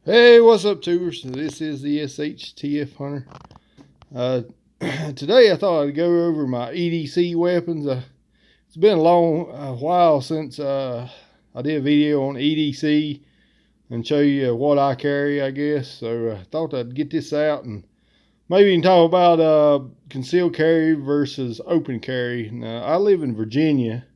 Hey, what's up, tubers? This is the SHTF Hunter. Uh, Today I thought I'd go over my EDC weapons. It's been a long while since I did a video on EDC and show you what I carry, I guess. So I thought I'd get this out and maybe you can talk about concealed carry versus open carry. Now, I live in Virginia,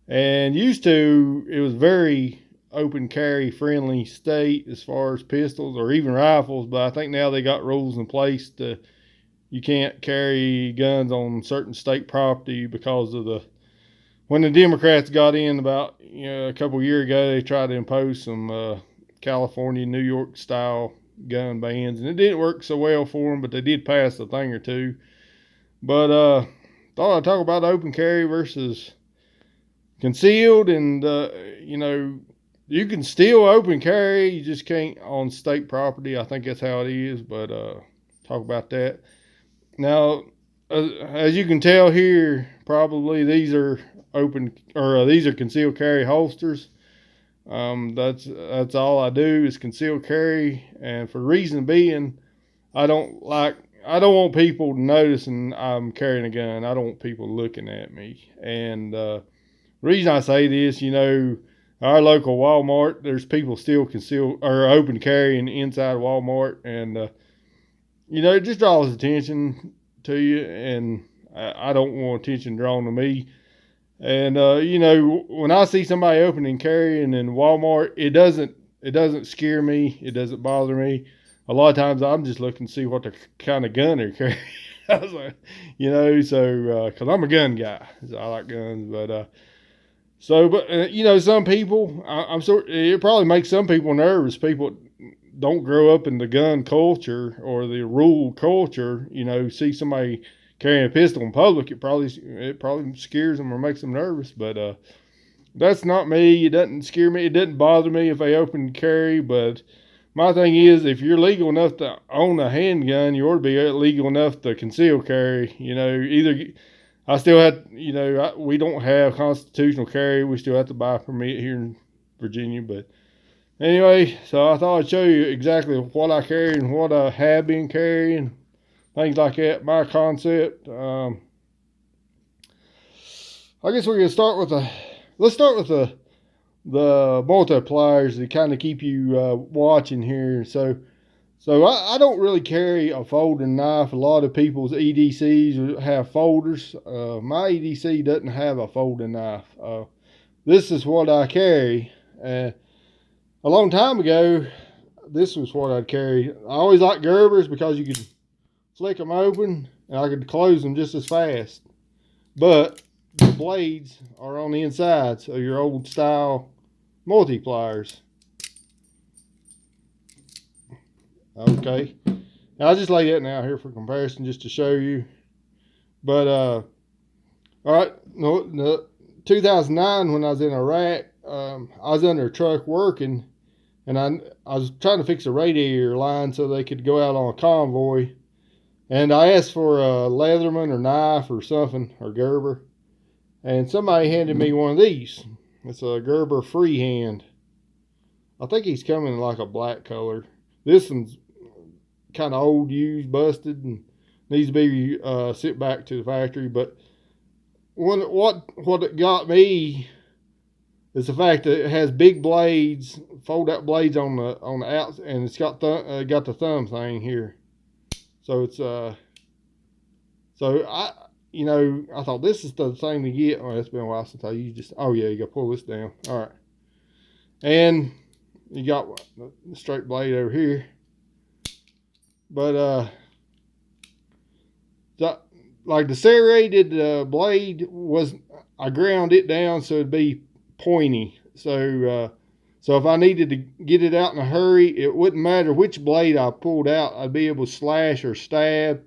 and used to, it was very open carry friendly state as far as pistols or even rifles, but I think now they got rules in place to you can't carry guns on certain state property because of the when the Democrats got in about a couple of years ago, they tried to impose some California, New York style gun bans, and it didn't work so well for them, but they did pass a thing or two. But thought I'd talk about open carry versus concealed, and you can still open carry, you just can't on state property. I think that's how it is, but talk about that. Now, as you can tell here, probably these are these are concealed carry holsters. That's all I do is concealed carry, and for the reason being, I don't want people noticing I'm carrying a gun. I don't want people looking at me. And the reason I say this, our local Walmart, there's people still conceal or open carrying inside Walmart, and it just draws attention to you, and I don't want attention drawn to me. And when I see somebody opening carrying in Walmart, it doesn't scare me. It doesn't bother me. A lot of times I'm just looking to see what the kind of gun they're carrying. I was like, because I'm a gun guy, so I like guns, but. Some people, I'm sure it probably makes some people nervous. People don't grow up in the gun culture or the rural culture. See somebody carrying a pistol in public, it probably scares them or makes them nervous. But that's not me. It doesn't scare me. It doesn't bother me if they open carry. But my thing is, if you're legal enough to own a handgun, you ought to be legal enough to conceal carry. Either. I still have, we don't have constitutional carry. We still have to buy a permit here in Virginia. But anyway, so I thought I'd show you exactly what I carry and what I have been carrying, things like that, my concept. I guess we're going to start with the multipliers to kind of keep you watching here. So I don't really carry a folding knife. A lot of people's EDCs have folders. My EDC doesn't have a folding knife. This is what I carry. A long time ago, this was what I'd carry. I always liked Gerbers because you could flick them open and I could close them just as fast. But the blades are on the inside, so your old style multipliers. Okay, now I'll just lay that now here for comparison just to show you. But all right, no, 2009 when I was in Iraq, I was under a truck working, and I was trying to fix a radiator line so they could go out on a convoy, and I asked for a Leatherman or knife or something or Gerber, and somebody handed me one of these. It's a Gerber freehand. I think he's coming in like a black color. This one's kind of old, used, busted, and needs to be sent back to the factory. But what it got me is the fact that it has big blades, fold-out blades on the outs, and it's got the thumb thing here. So it's I thought this is the thing to get. Oh, it's been a while since I used this. Oh yeah, you got to pull this down. All right, and you got the straight blade over here. But like the serrated blade I ground it down so it'd be pointy. So if I needed to get it out in a hurry, it wouldn't matter which blade I pulled out. I'd be able to slash or stab.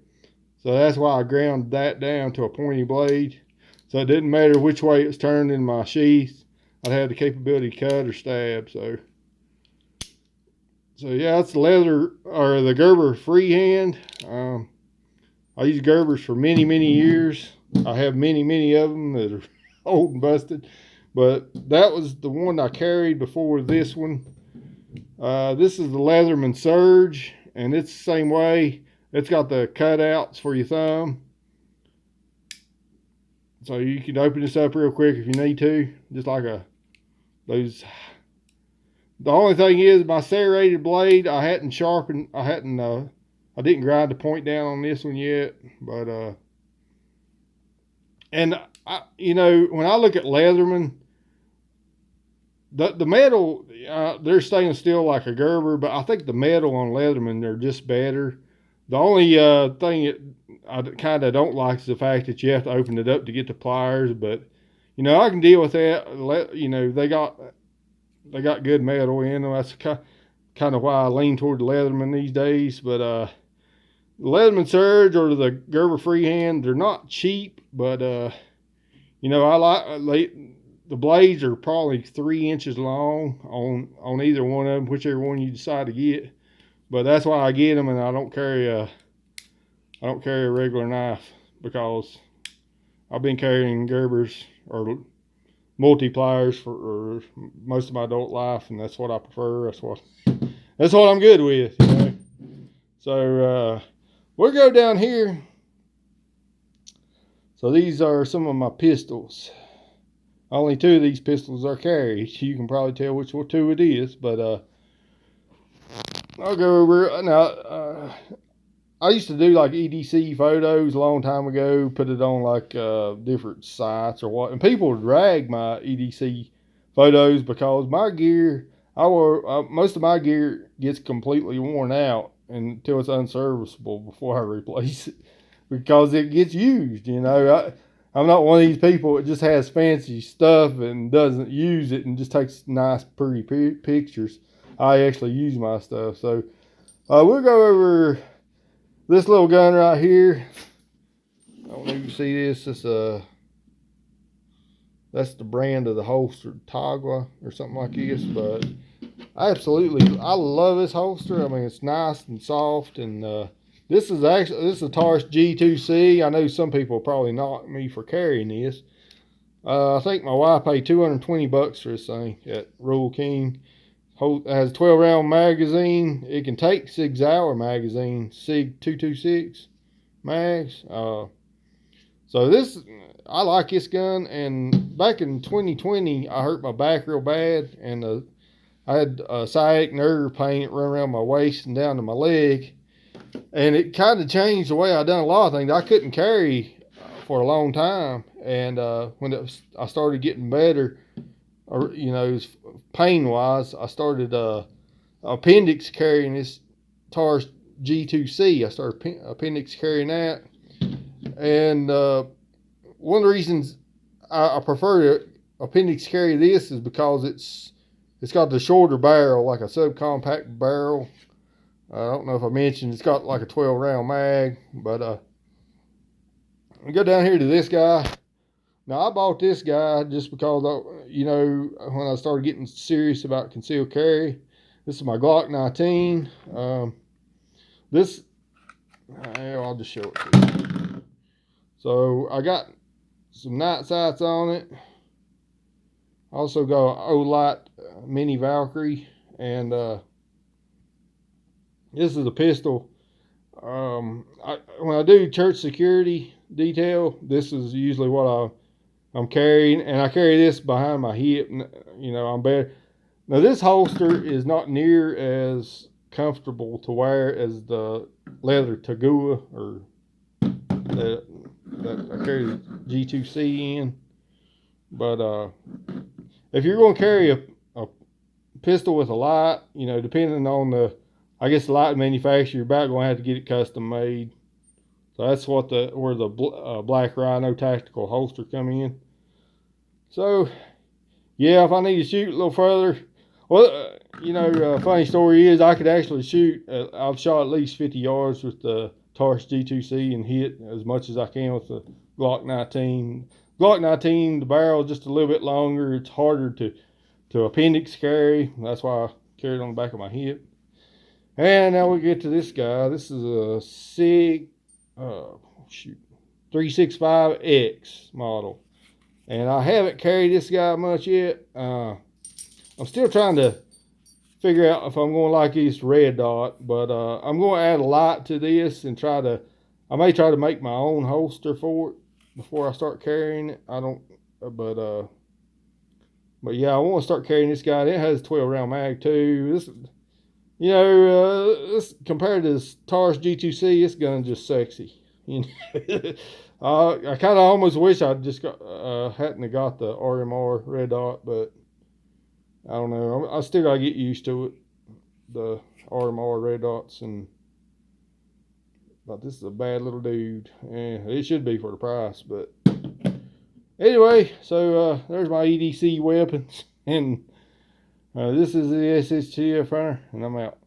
So that's why I ground that down to a pointy blade. So it didn't matter which way it was turned in my sheath. I'd have the capability to cut or stab. So yeah, that's the leather or the Gerber freehand. I used Gerbers for many years. I have many of them that are old and busted, but that was the one I carried before this one. This is the Leatherman Surge, and it's the same way. It's got the cutouts for your thumb. So you can open this up real quick if you need to. Just like those. The only thing is my serrated blade, I didn't grind the point down on this one yet. But, and when I look at Leatherman, the metal, they're stainless steel like a Gerber, but I think the metal on Leatherman, they're just better. The only thing I kind of don't like is the fact that you have to open it up to get the pliers, but I can deal with that. They got good metal in them. That's kind of why I lean toward the Leatherman these days. But the Leatherman Surge or the Gerber Freehand, they're not cheap, but I like the blades are probably 3 inches long on either one of them, whichever one you decide to get. But that's why I get them, and I don't carry a regular knife, because I've been carrying Gerbers or multipliers for most of my adult life, and that's what I prefer. That's what I'm good with. So we'll go down here. So these are some of my pistols. Only 2 of these pistols are carried. You can probably tell which 2 it is, but I'll go over now. I used to do like EDC photos a long time ago, put it on like different sites or what, and people would drag my EDC photos because my gear, most of my gear gets completely worn out until it's unserviceable before I replace it, because it gets used. I'm not one of these people that just has fancy stuff and doesn't use it and just takes nice, pretty pictures. I actually use my stuff. So we'll go over this little gun right here. I don't know if you see this. That's the brand of the holster, Tagua or something like this. But I love this holster. I mean, it's nice and soft. And this is a Taurus G2C. I know some people probably knock me for carrying this. I think my wife paid $220 for this thing at Rural King. It has a 12-round magazine. It can take 6-hour magazine, SIG 226 mags. So I like this gun. And back in 2020, I hurt my back real bad, and I had a sciatic nerve pain run around my waist and down to my leg, and it kind of changed the way I done a lot of things. I couldn't carry for a long time, and when I started getting better, pain-wise, I started appendix carrying this Taurus G2C. I started appendix carrying that, and one of the reasons I prefer to appendix carry this is because it's got the shorter barrel, like a subcompact barrel. I don't know if I mentioned it's got like a 12-round mag, but we go down here to this guy. Now, I bought this guy just because, when I started getting serious about concealed carry. This is my Glock 19. I'll just show it to you. So, I got some night sights on it. I also got an Olight Mini Valkyrie. And this is a pistol. When I do church security detail, this is usually what I'm carrying, and I carry this behind my hip. I'm better. Now, this holster is not near as comfortable to wear as the leather Tagua or that I carry the G2C in. But if you're going to carry a pistol with a light, depending on the light manufacturer, you're about going to have to get it custom made. So that's where the Black Rhino tactical holster come in. So, yeah, if I need to shoot a little further, funny story is I could actually shoot. I've shot at least 50 yards with the Taurus G2C and hit as much as I can with the Glock 19. Glock 19, the barrel is just a little bit longer. It's harder to appendix carry. That's why I carry it on the back of my hip. And now we get to this guy. This is a SIG 365X model, and I haven't carried this guy much yet. I'm still trying to figure out if I'm going to like this red dot. But I'm going to add a light to this and I may try to make my own holster for it before I start carrying it. I don't, but yeah, I want to start carrying this guy. It has 12 round mag too. This, this compared to this Taurus G2C, this gun just sexy. You know, I kind of almost wish I'd just hadn't have got the RMR red dot, but I don't know. I still gotta get used to it. The RMR red dots, but this is a bad little dude. It should be for the price, but anyway. So there's my EDC weapons, and this is the SHTF hunter, and I'm out.